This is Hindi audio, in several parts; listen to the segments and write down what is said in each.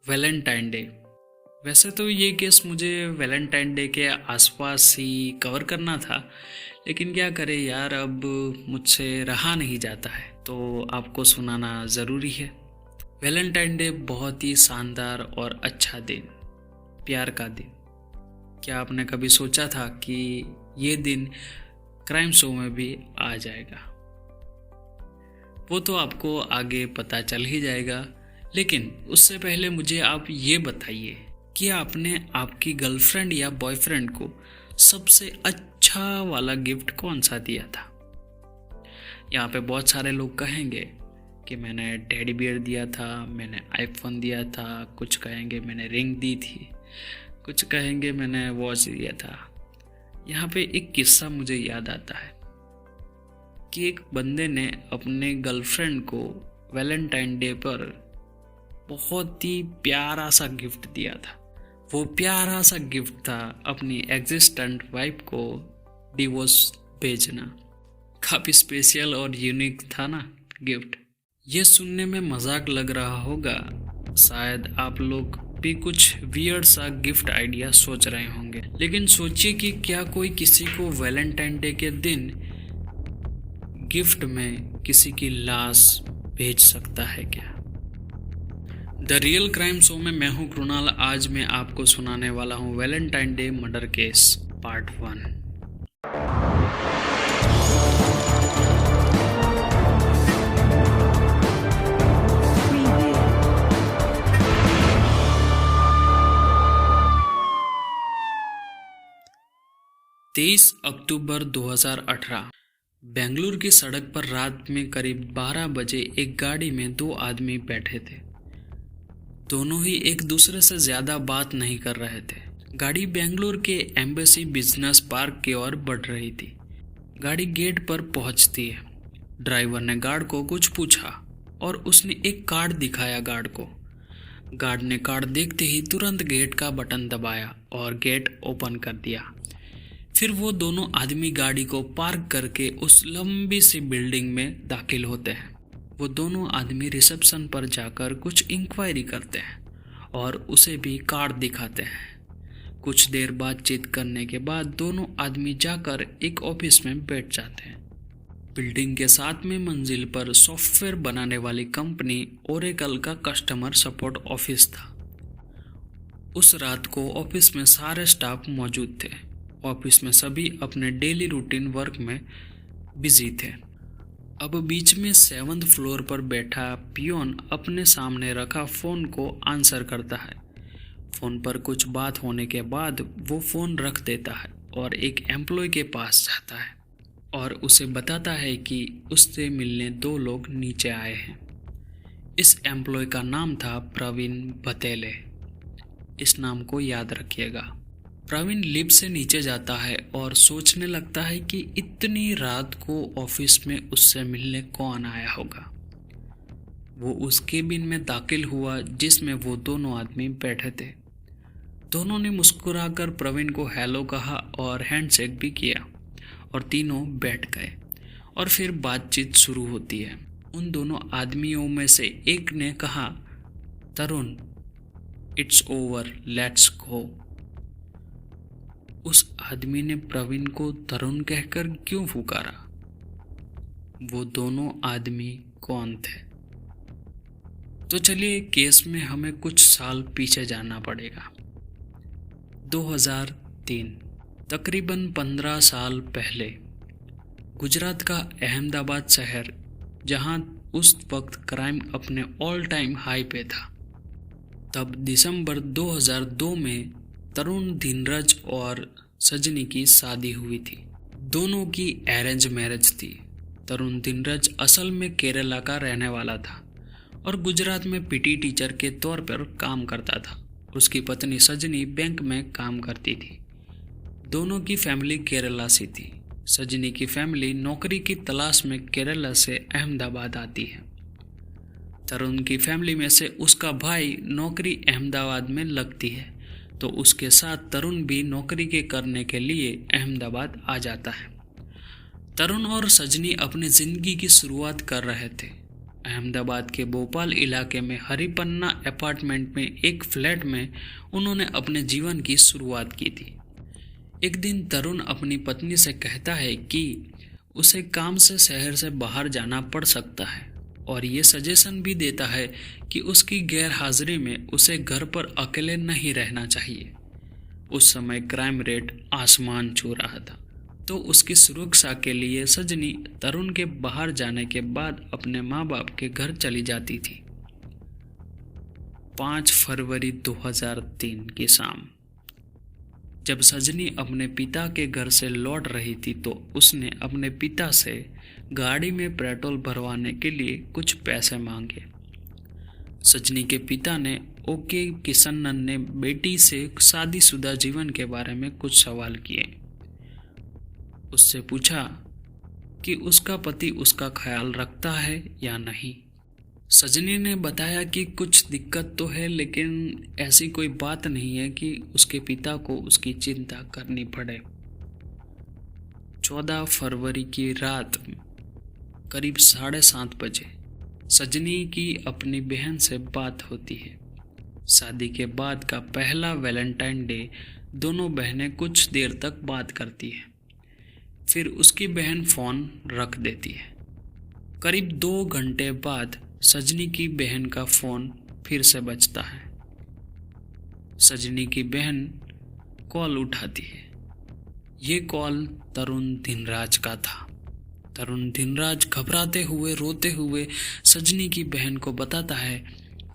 Valentine day. वैसे तो ये केस मुझे वैलेंटाइन डे के आसपास ही कवर करना था, लेकिन क्या करें यार, अब मुझसे रहा नहीं जाता है तो आपको सुनाना ज़रूरी है। वैलेंटाइन डे बहुत ही शानदार और अच्छा दिन, प्यार का दिन। क्या आपने कभी सोचा था कि ये दिन क्राइम शो में भी आ जाएगा? वो तो आपको आगे पता चल ही जाएगा, लेकिन उससे पहले मुझे आप ये बताइए कि आपने आपकी गर्लफ्रेंड या बॉयफ्रेंड को सबसे अच्छा वाला गिफ्ट कौन सा दिया था? यहाँ पे बहुत सारे लोग कहेंगे कि मैंने टेडी बियर दिया था, मैंने आईफोन दिया था, कुछ कहेंगे मैंने रिंग दी थी, कुछ कहेंगे मैंने वॉच दिया था। यहाँ पे एक किस्सा मुझे याद आता है कि एक बंदे ने अपने गर्लफ्रेंड को वैलेंटाइन डे पर बहुत ही प्यारा सा गिफ्ट दिया था। वो प्यारा सा गिफ्ट था अपनी एग्जिस्टेंट वाइफ को डिवोर्स भेजना। काफ़ी स्पेशल और यूनिक था ना गिफ्ट। ये सुनने में मजाक लग रहा होगा, शायद आप लोग भी कुछ वियर्ड सा गिफ्ट आइडिया सोच रहे होंगे, लेकिन सोचिए कि क्या कोई किसी को वैलेंटाइन डे के दिन गिफ्ट में किसी की लाश भेज सकता है क्या? द रियल क्राइम शो में मैं हूं कृणाल। आज मैं आपको सुनाने वाला हूं Valentine day murder case part 1। तेईस अक्टूबर 2018 बेंगलुरु की सड़क पर रात में करीब 12 बजे एक गाड़ी में दो आदमी बैठे थे। दोनों ही एक दूसरे से ज्यादा बात नहीं कर रहे थे। गाड़ी बेंगलुरु के एम्बेसी बिजनेस पार्क की ओर बढ़ रही थी। गाड़ी गेट पर पहुंचती है। ड्राइवर ने गार्ड को कुछ पूछा और उसने एक कार्ड दिखाया गार्ड को। गार्ड ने कार्ड देखते ही तुरंत गेट का बटन दबाया और गेट ओपन कर दिया। फिर वो दोनों आदमी गाड़ी को पार्क करके उस लंबी सी बिल्डिंग में दाखिल होते हैं। वो दोनों आदमी रिसेप्शन पर जाकर कुछ इंक्वायरी करते हैं और उसे भी कार्ड दिखाते हैं। कुछ देर बातचीत करने के बाद दोनों आदमी जाकर एक ऑफिस में बैठ जाते हैं। बिल्डिंग के 7वें मंजिल पर सॉफ्टवेयर बनाने वाली कंपनी ओरेकल का कस्टमर सपोर्ट ऑफिस था। उस रात को ऑफिस में सारे स्टाफ मौजूद थे। ऑफिस में सभी अपने डेली रूटीन वर्क में बिजी थे। अब बीच में 7th फ्लोर पर बैठा पियोन अपने सामने रखा फोन को आंसर करता है। फोन पर कुछ बात होने के बाद वो फोन रख देता है और एक एम्प्लॉय के पास जाता है और उसे बताता है कि उससे मिलने दो लोग नीचे आए हैं। इस एम्प्लॉय का नाम था प्रवीण बतेले। इस नाम को याद रखिएगा। प्रवीण लिफ्ट से नीचे जाता है और सोचने लगता है कि इतनी रात को ऑफिस में उससे मिलने कौन आया होगा। वो उस केबिन में दाखिल हुआ जिसमें वो दोनों आदमी बैठे थे। दोनों ने मुस्कुराकर प्रवीण को हेलो कहा और हैंडशेक भी किया और तीनों बैठ गए और फिर बातचीत शुरू होती है। उन दोनों आदमियों में से एक ने कहा, तरुण, इट्स ओवर, लेट्स गो। उस आदमी ने प्रवीण को तरुण कहकर क्यों पुकारा? वो दोनों आदमी कौन थे? तो चलिए केस में हमें कुछ साल पीछे जाना पड़ेगा। 2003, तकरीबन 15 साल पहले, गुजरात का अहमदाबाद शहर, जहां उस वक्त क्राइम अपने ऑल टाइम हाई पे था। तब दिसंबर 2002 में तरुण धीरज और सजनी की शादी हुई थी। दोनों की अरेंज मैरिज थी। तरुण धीरज असल में केरला का रहने वाला था और गुजरात में पीटी टीचर के तौर पर काम करता था। उसकी पत्नी सजनी बैंक में काम करती थी। दोनों की फैमिली केरला से थी। सजनी की फैमिली नौकरी की तलाश में केरला से अहमदाबाद आती है। तरुण की फैमिली में से उसका भाई नौकरी अहमदाबाद में लगती है, तो उसके साथ तरुण भी नौकरी के करने के लिए अहमदाबाद आ जाता है। तरुण और सजनी अपनी जिंदगी की शुरुआत कर रहे थे। अहमदाबाद के भोपाल इलाके में हरिपन्ना अपार्टमेंट में एक फ्लैट में उन्होंने अपने जीवन की शुरुआत की थी। एक दिन तरुण अपनी पत्नी से कहता है कि उसे काम से शहर से बाहर जाना पड़ सकता है और ये सजेशन भी देता है कि उसकी गैर हाजिरी में उसे घर पर अकेले नहीं रहना चाहिए। उस समय क्राइम रेट आसमान छू रहा था, तो उसकी सुरक्षा के लिए सजनी तरुण के बाहर जाने के बाद अपने माँ बाप के घर चली जाती थी। 5 फरवरी 2003 की शाम जब सजनी अपने पिता के घर से लौट रही थी तो उसने अपने पिता से गाड़ी में पेट्रोल भरवाने के लिए कुछ पैसे मांगे। सजनी के पिता ने ओके किशनन ने बेटी से शादीशुदा जीवन के बारे में कुछ सवाल किए। उससे पूछा कि उसका पति उसका ख्याल रखता है या नहीं। सजनी ने बताया कि कुछ दिक्कत तो है, लेकिन ऐसी कोई बात नहीं है कि उसके पिता को उसकी चिंता करनी पड़े। 14 फरवरी की रात करीब 7:30 बजे सजनी की अपनी बहन से बात होती है। शादी के बाद का पहला वैलेंटाइन डे दोनों बहनें कुछ देर तक बात करती है, फिर उसकी बहन फ़ोन रख देती है। करीब 2 घंटे बाद सजनी की बहन का फ़ोन फिर से बजता है। सजनी की बहन कॉल उठाती है। ये कॉल तरुण धिनराज का था। तरुण धिनराज घबराते हुए रोते हुए सजनी की बहन को बताता है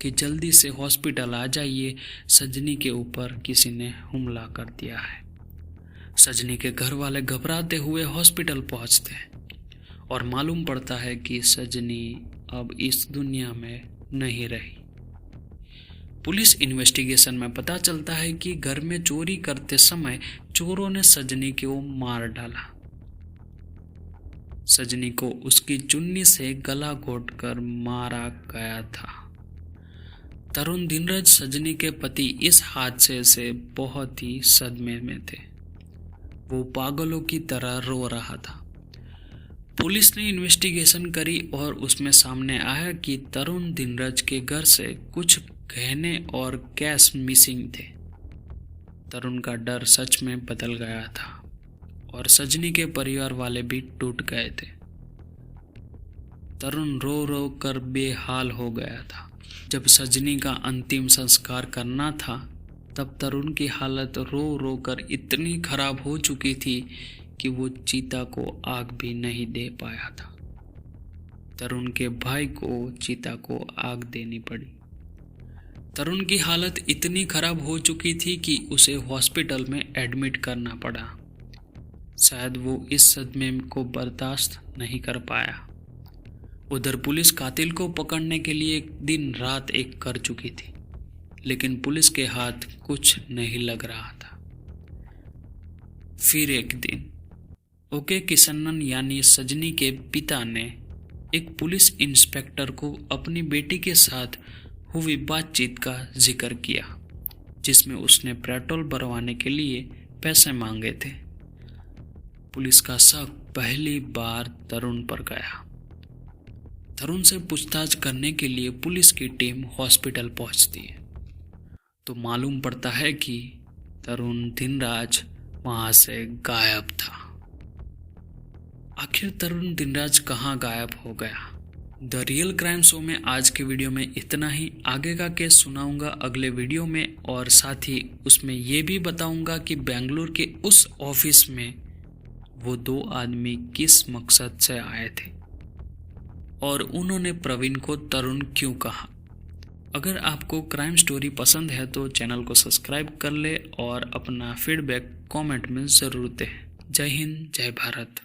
कि जल्दी से हॉस्पिटल आ जाइए, सजनी के ऊपर किसी ने हमला कर दिया है। सजनी के घर वाले घबराते हुए हॉस्पिटल पहुंचते हैं और मालूम पड़ता है कि सजनी अब इस दुनिया में नहीं रही। पुलिस इन्वेस्टिगेशन में पता चलता है कि घर में चोरी करते समय चोरों ने सजनी को मार डाला। सजनी को उसकी चुन्नी से गला घोंटकर मारा गया था। तरुण धिनराज सजनी के पति इस हादसे से बहुत ही सदमे में थे। वो पागलों की तरह रो रहा था। पुलिस ने इन्वेस्टिगेशन करी और उसमें सामने आया कि तरुण धिनराज के घर से कुछ गहने और कैश मिसिंग थे। तरुण का डर सच में बदल गया था और सजनी के परिवार वाले भी टूट गए थे। तरुण रो रो कर बेहाल हो गया था। जब सजनी का अंतिम संस्कार करना था तब तरुण की हालत रो रो कर इतनी खराब हो चुकी थी कि वो चीता को आग भी नहीं दे पाया था। तरुण के भाई को चीता को आग देनी पड़ी। तरुण की हालत इतनी खराब हो चुकी थी कि उसे हॉस्पिटल में एडमिट करना पड़ा। शायद वो इस सदमे को बर्दाश्त नहीं कर पाया। उधर पुलिस कातिल को पकड़ने के लिए दिन रात एक कर चुकी थी, लेकिन पुलिस के हाथ कुछ नहीं लग रहा था। फिर एक दिन ओके किशनन यानी सजनी के पिता ने एक पुलिस इंस्पेक्टर को अपनी बेटी के साथ हुई बातचीत का जिक्र किया, जिसमें उसने पेट्रोल भरवाने के लिए पैसे मांगे थे। पुलिस का शक पहली बार तरुण पर गया। तरुण से पूछताछ करने के लिए पुलिस की टीम हॉस्पिटल पहुंचती है तो मालूम पड़ता है कि तरुण धिनराज वहां से गायब था। आखिर तरुण धिनराज कहाँ गायब हो गया? द रियल क्राइम शो में आज के वीडियो में इतना ही। आगे का केस सुनाऊंगा अगले वीडियो में, और साथ ही उसमें ये भी बताऊंगा कि बेंगलुरु के उस ऑफिस में वो 2 आदमी किस मकसद से आए थे और उन्होंने प्रवीण को तरुण क्यों कहा। अगर आपको क्राइम स्टोरी पसंद है तो चैनल को सब्सक्राइब कर ले और अपना फीडबैक कमेंट में ज़रूर दें। जय हिंद, जय भारत।